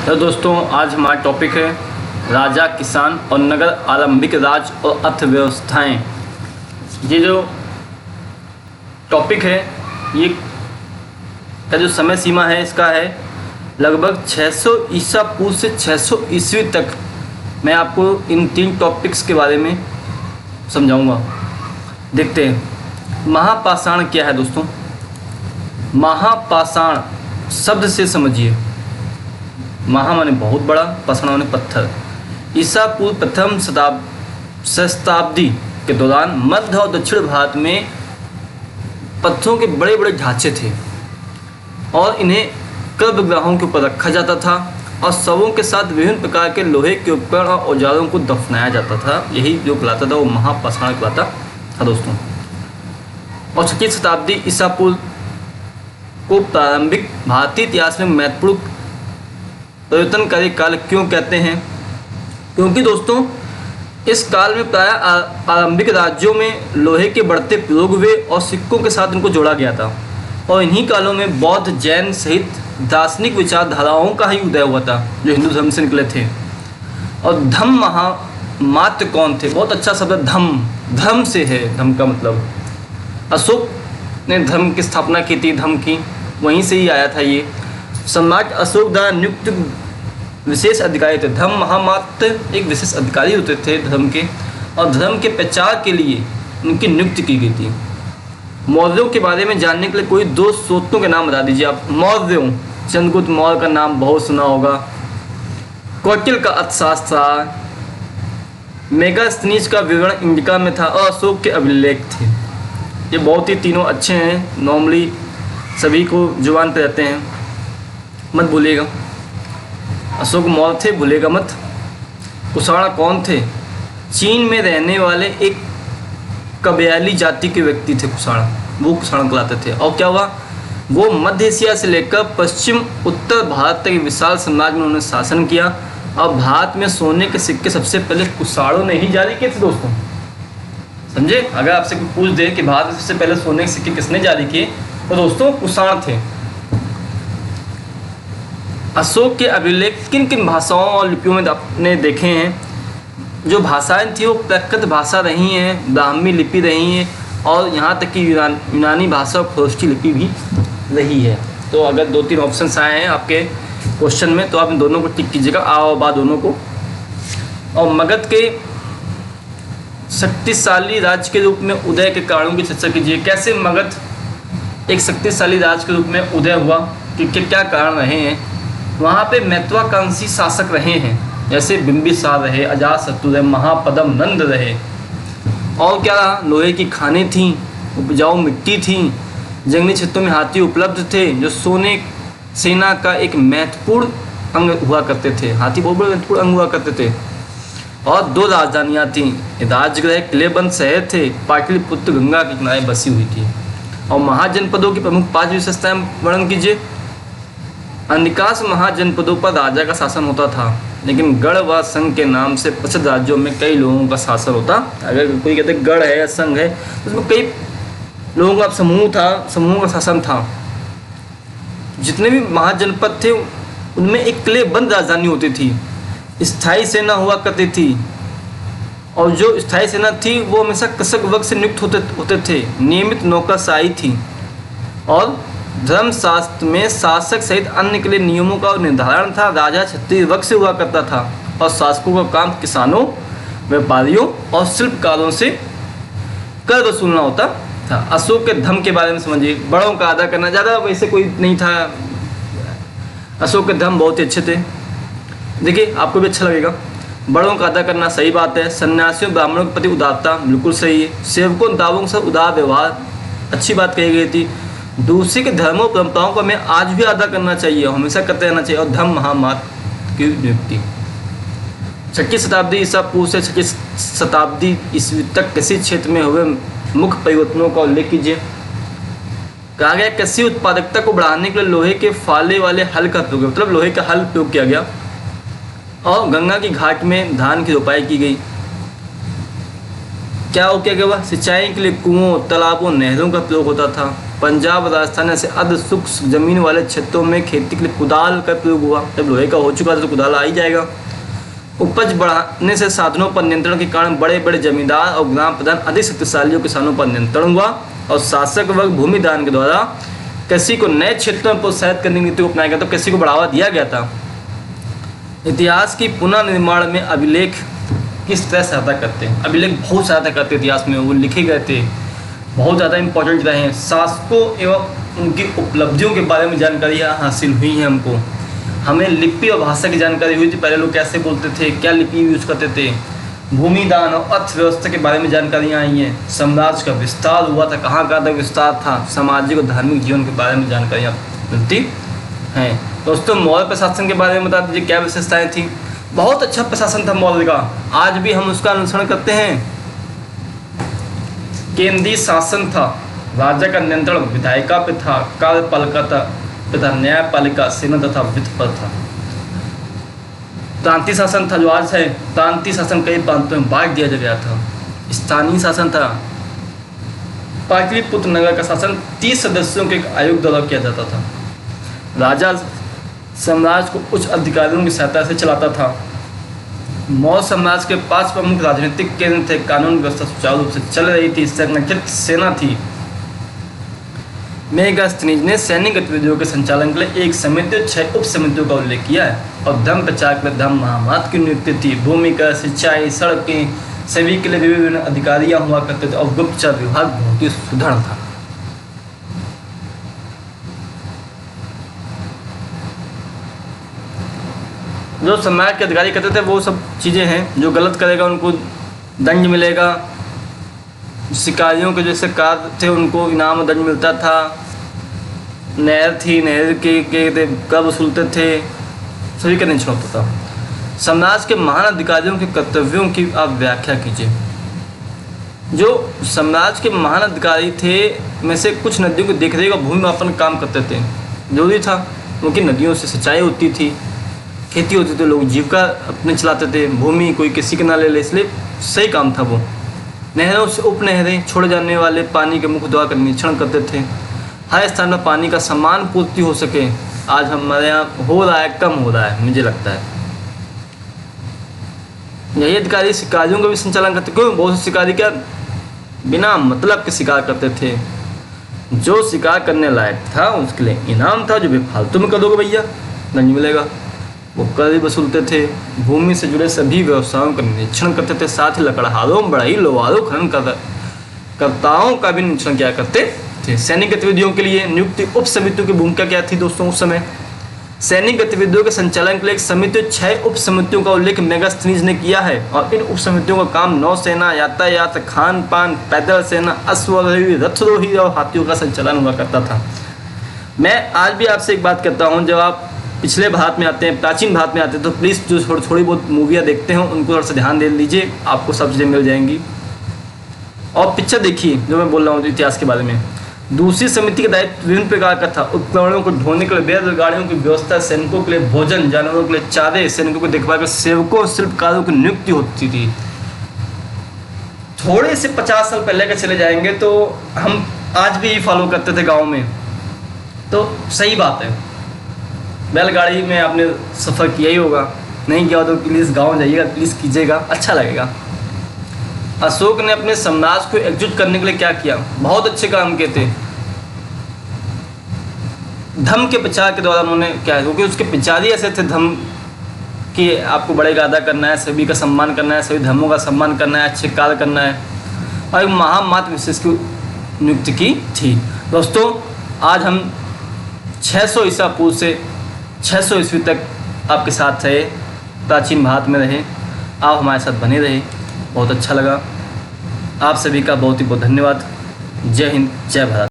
तो दोस्तों आज हमारा टॉपिक है राजा, किसान और नगर आरंभिक राज और अर्थव्यवस्थाएं। ये जो टॉपिक है ये का जो समय सीमा है इसका है लगभग 600 ईसा पूर्व से 600 ईस्वी तक। मैं आपको इन 3 टॉपिक्स के बारे में समझाऊंगा। देखते हैं महापाषाण क्या है दोस्तों। महापाषाण शब्द से समझिए, महा माने बहुत बड़ा, पाषाण माने पत्थर। ईसा पूर्व प्रथम शताब्दी के दौरान मध्य और दक्षिण भारत में पत्थरों के बड़े बड़े ढांचे थे और इन्हें गर्भगृहों के ऊपर रखा जाता था और शवों के साथ विभिन्न प्रकार के लोहे के उपकरण और औजारों को दफनाया जाता था। यही जो कहलाता था वो महापाषाण कहलाता था दोस्तों। और 6वीं शताब्दी ईसा पूर्व को प्रारंभिक भारतीय इतिहास में महत्वपूर्ण परिवर्तनकारी काल क्यों कहते हैं? क्योंकि दोस्तों इस काल में प्राय आरंभिक राज्यों में लोहे के बढ़ते प्रयोग हुए और सिक्कों के साथ इनको जोड़ा गया था। और इन्हीं कालों में बौद्ध, जैन सहित दार्शनिक विचारधाराओं का ही उदय हुआ था जो हिंदू धर्म से निकले थे। और धम्म महामात्र कौन थे? बहुत अच्छा शब्द धम्म, धर्म से है। धम्म का मतलब अशोक ने धर्म की स्थापना की थी, धम्म की, वहीं से ही आया था ये। सम्राट अशोक द्वारा नियुक्त विशेष अधिकारी थे। धर्म महामात्र एक विशेष अधिकारी होते थे धर्म के, और धर्म के प्रचार के लिए उनकी नियुक्ति की गई थी। मौर्यों के बारे में जानने के लिए कोई 2 स्रोतों के नाम बता दीजिए आप। मौर्यों, चंद्रगुप्त मौर्य का नाम बहुत सुना होगा, कौटिल्य का अर्थशास्त्र, मेगास्थनीज का विवरण इंडिका में था और अशोक के अभिलेख थे। ये बहुत ही तीनों अच्छे हैं, नॉर्मली सभी को जुबान पे रहते हैं, मत भूलिएगा। अशोक मौर्य थे, भूलिएगा मत। कुषाण कौन थे? चीन में रहने वाले एक कबायली जाति के व्यक्ति थे कुषाण, वो कुषाण कहलाते थे। और क्या हुआ, वो मध्य एशिया से लेकर पश्चिम उत्तर भारत तक विशाल साम्राज्य में उन्होंने शासन किया। और भारत में सोने के सिक्के सबसे पहले कुषाणों ने ही जारी किए थे दोस्तों, समझे। अगर आपसे कोई पूछ दे कि भारत में सबसे पहले सोने के सिक्के किसने जारी किए तो दोस्तों कुषाण थे। अशोक के अभिलेख किन किन भाषाओं और लिपियों में आपने देखे हैं? जो भाषाएं थी वो प्राकृत भाषा रही हैं, ब्राह्मी लिपि रही हैं, और यहाँ तक कि यूनानी भाषा और खरोष्ठी लिपि भी रही है। तो अगर 2-3 ऑप्शंस आए हैं आपके क्वेश्चन में तो आप इन दोनों को टिक कीजिएगा, आ और बा दोनों को। और मगध के शक्तिशाली राज्य के रूप में उदय के कारणों की चर्चा कीजिए। कैसे मगध एक शक्तिशाली राज्य के रूप में उदय हुआ, कि क्या कारण रहे हैं? वहाँ पे महत्वाकांक्षी शासक रहे हैं, जैसे बिंबिसार रहे, अजातशत्रु रहे, महापद्म नंद रहे। और क्या रहा? लोहे की खानें थीं, उपजाऊ मिट्टी थी, जंगली क्षेत्रों में हाथी उपलब्ध थे जो सोने सेना का एक महत्वपूर्ण अंग हुआ करते थे। हाथी बहुत बड़े महत्वपूर्ण अंग हुआ करते थे। और 2 राजधानियाँ थीं, राजगृह किलेबंद शहर थे, पाटलिपुत्र गंगा के किनारे बसी हुई थी। और महाजनपदों की प्रमुख 5 विशेषताएं वर्णन कीजिए। अधिकांश महाजनपदों पर राजा का शासन होता था, लेकिन गढ़ व संघ के नाम से प्रसिद्ध राज्यों में कई लोगों का शासन होता। अगर कोई कहते गढ़ है या संघ है तो उसमें कई लोगों का समूह था, समूहों का शासन था। जितने भी महाजनपद थे उनमें एक किलेबंद राजधानी होती थी, स्थायी सेना हुआ करती थी। और जो स्थायी सेना थी वो हमेशा कृषक वर्ग से नियुक्त होते थे, नियमित नौकरशाही थी। और धर्मशास्त्र में शासक सहित अन्य के लिए नियमों का निर्धारण था। राजा क्षत्रिय वर्ग से हुआ करता था और शासकों का काम किसानों, व्यापारियों और शिल्पकारों से कर वसूलना होता था। अशोक के धर्म के बारे में समझिए। बड़ों का आदर करना, ज़्यादा वैसे कोई नहीं था। अशोक के धर्म बहुत ही अच्छे थे, देखिए आपको भी अच्छा लगेगा। बड़ों का आदर करना सही बात है। सन्यासियों ब्राह्मणों के प्रति उदारता बिल्कुल सही है। सेवकों दावों के साथ उदार व्यवहार, अच्छी बात कही गई थी। दूसरे के धर्मों परंपराओं को हमें आज भी आदर करना चाहिए, हमेशा करते रहना चाहिए। और धर्म महामात्र की नियुक्ति। 6वीं शताब्दी ईसा पूर्व से 6वीं शताब्दी ईस्वी तक कृषि क्षेत्र में हुए मुख्य परिवर्तनों का उल्लेख कीजिए। कहा गया कृषि उत्पादकता को बढ़ाने के लिए लोहे के फाले वाले हल का प्रयोग, मतलब लोहे का हल प्रयोग किया गया। और गंगा की घाट में धान की रोपाई की गई। क्या हो क्या गया? सिंचाई के लिए कुओं, तालाबों, नहरों का प्रयोग होता था। पंजाब, राजस्थान ऐसे अर्ध शुष्क जमीन वाले क्षेत्रों में खेती के लिए कुदाल का प्रयोग हुआ। जब लोहे का हो चुका था तो कुदाल आ ही जाएगा। उपज बढ़ाने से साधनों पर नियंत्रण के कारण बड़े बड़े जमींदार और ग्राम प्रधान अधिक शक्तिशाली और किसानों पर नियंत्रण हुआ और शासक वर्ग भूमि दान के द्वारा कृषि को नए क्षेत्रों में प्रोत्साहित करने की नीति को अपनाया गया। तो कृषि को बढ़ावा दिया गया था। इतिहास की पुनर्निर्माण में अभिलेख किस तरह सहायता करते हैं? अभिलेख बहुत सहायता करते इतिहास में, वो लिखे गए थे, बहुत ज़्यादा इंपॉर्टेंट रहे हैं। शासकों एवं उनकी उपलब्धियों के बारे में जानकारी हासिल हुई है हमको। हमें लिपि और भाषा की जानकारी हुई थी, पहले लोग कैसे बोलते थे, क्या लिपि यूज करते थे। भूमि दान और अर्थव्यवस्था के बारे में जानकारियाँ आई हैं। साम्राज्य का विस्तार हुआ था, कहाँ कहाँ तक विस्तार था, सामाजिक और धार्मिक जीवन के बारे में जानकारियाँ मिलती हैं। दोस्तों, मौर्य प्रशासन के बारे में बता दीजिए क्या विशेषताएँ थी। बहुत अच्छा प्रशासन था मौर्य का, आज भी हम उसका अनुसरण करते हैं। केंद्रीय शासन था, राजा का नियंत्रण विधायिका पे था, कार्यपालिका पे था, न्यायपालिका, सेना तथा वित्त पर था। प्रांतीय शासन था, जो आज है प्रांतीय शासन कई प्रांतों में बांट दिया गया था। स्थानीय शासन था, पाटलिपुत्र नगर का शासन 30 सदस्यों के एक आयोग द्वारा किया जाता था। राजा साम्राज्य को उच्च अधिकारियों की सहायता से चलाता था। मौर्य साम्राज्य के 5 प्रमुख राजनीतिक केंद्र थे। कानून व्यवस्था सुचारू रूप से चल रही थी। संगठित सेना थी। मेगास्थनीज ने सैनिक गतिविधियों के संचालन के लिए एक समिति और 6 उप समितियों का उल्लेख किया है। और धर्म प्रचार के लिए धर्म महामात की नियुक्ति थी। भूमि का, सिंचाई, सड़कें सभी के लिए विभिन्न अधिकारियां हुआ करते थे और गुप्तचर विभाग बहुत ही सुदृढ़ था। जो समाज के अधिकारी करते थे वो सब चीज़ें हैं। जो गलत करेगा उनको दंड मिलेगा। शिकारियों के जैसे कार्य थे उनको इनाम और दंड मिलता था। नहर थी, नहर के कर वसूलते थे, सभी का निरीक्षण होता था। समाज के महान अधिकारियों के कर्तव्यों की आप व्याख्या कीजिए। जो समाज के महान अधिकारी थे में से कुछ नदियों को देख रेख और भूमि मापन काम करते थे, जरूरी था क्योंकि नदियों से सिंचाई होती थी, खेती होती थी, लोग जीविका अपने चलाते थे। भूमि कोई किसी के ना ले ले, इसलिए सही काम था वो। नहरों से उप नहरें छोड़े जाने वाले पानी के मुख्य द्वार का निरीक्षण करते थे। हर स्थान पर पानी का समान पूर्ति हो सके। आज हमारे यहाँ हो रहा है, कम हो रहा है मुझे लगता है। यही अधिकारी शिकारियों का भी संचालन करते। क्यों? बहुत से शिकारी क्या बिना मतलब के शिकार करते थे। जो शिकार करने लायक था उसके लिए इनाम था। जो बेफालतू में करोगे भैया दंड मिलेगा। वो कर भी वसूलते थे। भूमि से जुड़े सभी व्यवसायों का निरीक्षण करते थे। साथ ही लकड़हारों, बढ़ई, लोहारों, खनन कर्ताओं का भी निरीक्षण किया करते थे। सैनिक गतिविधियों के लिए नियुक्ति उप समितियों की भूमिका क्या थी दोस्तों? उस समय सैनिक गतिविधियों के संचालन के लिए एक समिति, 6 उप समितियों का उल्लेख मेगास्थनीज ने किया है। और इन उप समितियों का काम नौसेना, यातायात, खान पान, पैदल सेना, अश्वारोही, रथरोही और हाथियों का संचालन हुआ करता था। मैं आज भी आपसे एक बात कहता हूँ, जब आप पिछले भारत में आते हैं, प्राचीन भारत में आते हैं, तो प्लीज़ जो थोड़ी बहुत मूवियाँ देखते हैं उनको थोड़ा सा ध्यान दे लीजिए, आपको सब चीज़ें मिल जाएंगी। और पिक्चर देखिए जो मैं बोल रहा हूँ इतिहास के बारे में। दूसरी समिति का दायित्व विभिन्न प्रकार का था। उपकरणों को ढोने के लिए बैलगाड़ियों की व्यवस्था, सैनिकों के लिए भोजन, जानवरों के लिए चारे, सैनिकों को देखभाल कर सेवकों और शिल्पकारों की नियुक्ति होती थी। थोड़े से 50 साल पहले का चले जाएंगे तो हम आज भी ये फॉलो करते थे गाँव में, तो सही बात है। बैलगाड़ी में आपने सफ़र किया ही होगा, नहीं किया हो तो प्लीज़ गांव जाइएगा, प्लीज़ कीजिएगा, अच्छा लगेगा। अशोक ने अपने साम्राज्य को एकजुट करने के लिए क्या किया? बहुत अच्छे काम किए थे। धर्म के प्रचार के द्वारा उन्होंने क्या, क्योंकि उसके प्रचारी ऐसे थे धर्म कि आपको बड़े का अदा करना है, सभी का सम्मान करना है, सभी धर्मों का सम्मान करना है, अच्छे कार्य करना है। और एक महामात्र विशेष की नियुक्ति की थी। दोस्तों, आज हम 600 ईसा पूर्व से 600 ईस्वी तक आपके साथ रहे, प्राचीन भारत में रहे। आप हमारे साथ बने रहे, बहुत अच्छा लगा। आप सभी का बहुत ही बहुत धन्यवाद। जय हिंद, जय भारत।